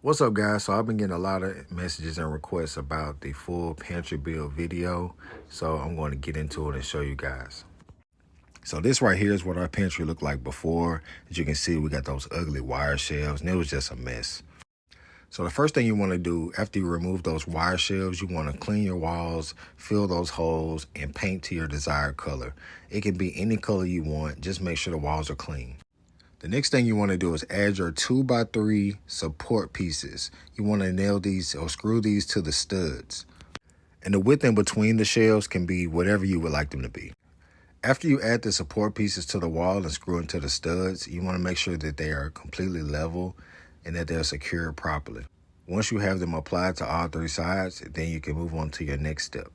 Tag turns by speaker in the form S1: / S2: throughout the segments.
S1: What's up, guys? So I've been getting a lot of messages and requests about the full pantry build video. So I'm going to get into it and show you guys. So this right here is what our pantry looked like before. As you can see, we got those ugly wire shelves and it was just a mess. So the first thing you want to do after you remove those wire shelves, you want to clean your walls, fill those holes, and paint to your desired color. It can be any color you want. Just make sure the walls are clean. The next thing you want to do is add your 2x3 support pieces. You want to nail these or screw these to the studs. And the width in between the shelves can be whatever you would like them to be. After you add the support pieces to the wall and screw into the studs, you want to make sure that they are completely level and that they're secured properly. Once you have them applied to all three sides, then you can move on to your next step.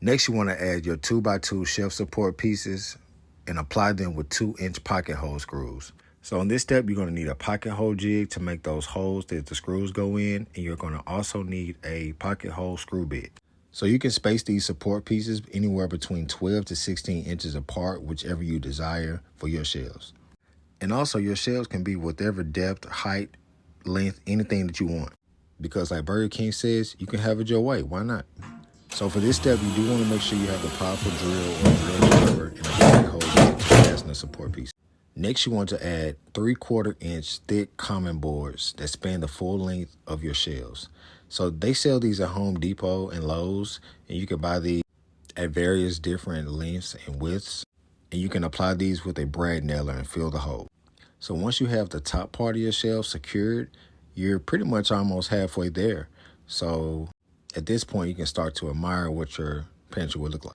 S1: Next, you want to add your 2x2 shelf support pieces and apply them with 2-inch pocket hole screws. So in this step, you're going to need a pocket hole jig to make those holes that the screws go in, and you're going to also need a pocket hole screw bit. So you can space these support pieces anywhere between 12 to 16 inches apart, whichever you desire for your shelves. And also your shelves can be whatever depth, height, length, anything that you want. Because like Burger King says, you can have it your way. Why not? So for this step, you do want to make sure you have a powerful drill or drill driver and a pocket hole to fasten the support piece. Next, you want to add 3/4 inch thick common boards that span the full length of your shelves. So they sell these at Home Depot and Lowe's, and you can buy these at various different lengths and widths. And you can apply these with a brad nailer and fill the hole. So once you have the top part of your shelf secured, you're pretty much almost halfway there. So at this point, you can start to admire what your pantry would look like.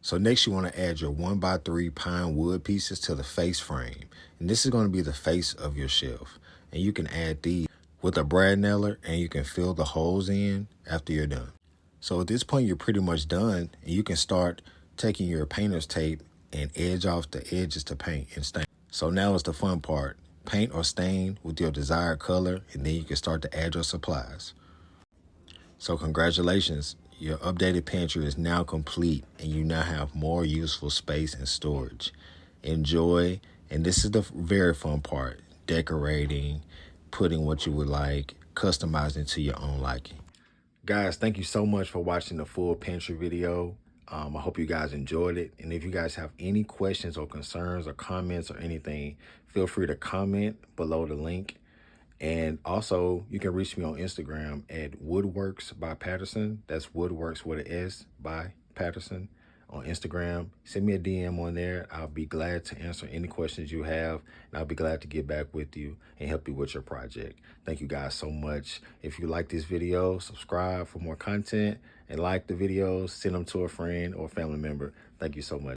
S1: So next, you want to add your 1x3 pine wood pieces to the face frame. And this is going to be the face of your shelf. And you can add these with a brad nailer and you can fill the holes in after you're done. So at this point, you're pretty much done. And you can start taking your painter's tape and edge off the edges to paint and stain. So now is the fun part. Paint or stain with your desired color, and then you can start to add your supplies. So congratulations, your updated pantry is now complete and you now have more useful space and storage. Enjoy, and this is the very fun part, decorating, putting what you would like, customizing to your own liking. Guys, thank you so much for watching the full pantry video. I hope you guys enjoyed it. And if you guys have any questions or concerns or comments or anything, feel free to comment below the link. And also, you can reach me on Instagram at Woodworks by Patterson. That's Woodworks with an S by Patterson on Instagram. Send me a DM on there. I'll be glad to answer any questions you have, and I'll be glad to get back with you and help you with your project. Thank you guys so much. If you like this video, subscribe for more content and like the videos. Send them to a friend or family member. Thank you so much.